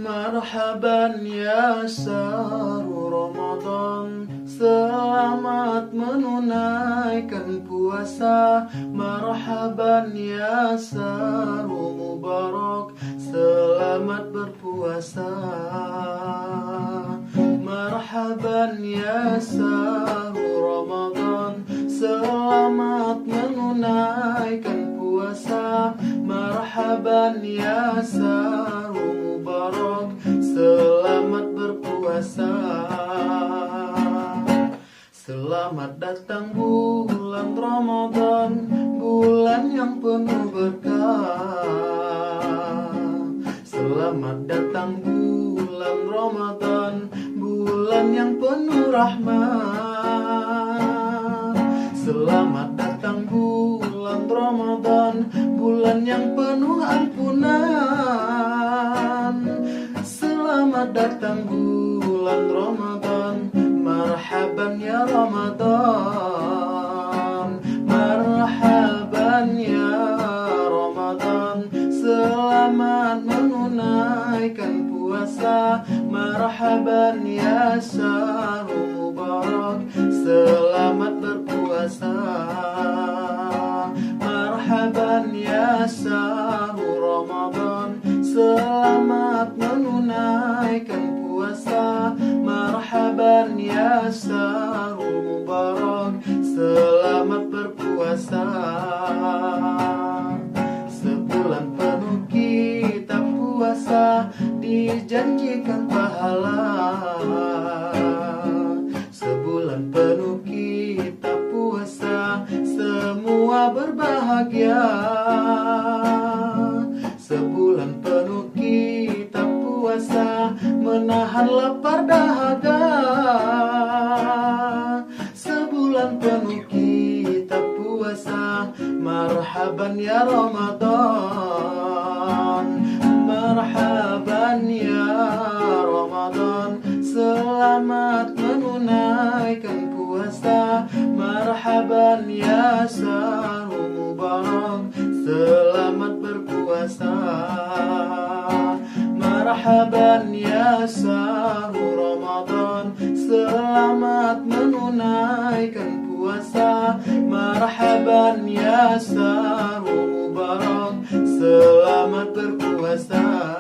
Marhaban ya sahru Ramadan, selamat menunaikan puasa. Marhaban ya sahru mubarak, selamat berpuasa. Marhaban ya sahru Ramadan, selamat menunaikan puasa. Marhaban ya sahru mubarak, selamat berpuasa. Selamat datang bulan Ramadan, bulan yang penuh berkah. Selamat datang bulan Ramadan, bulan yang penuh rahmat. Selamat datang bulan Ramadan, bulan yang penuh ampunan. Selamat datang bulan Ramadan, marhaban ya Ramadan. Marhaban ya Ramadan, selamat menunaikan puasa. Marhaban ya sahru mubarak, selamat berpuasa. Marhaban ya sahru Ramadan, selamat menunaikan puasa. Marhaban ya sahru mubarak, selamat berpuasa. Sebulan penuh kita puasa, dijanjikan pahala. Sebulan penuh kita puasa, semua berbahagia. Sebulan penuh kita puasa, menahan lapar dahaga. Sebulan penuh kita puasa, marhaban ya Ramadan. Marhaban ya Ramadan, selamat menunaikan puasa. Marhaban ya sahru mubarak, selamat berpuasa. Marhaban ya sahru Ramadan, selamat menunaikan puasa. Marhaban ya sahru mubarak, selamat berpuasa.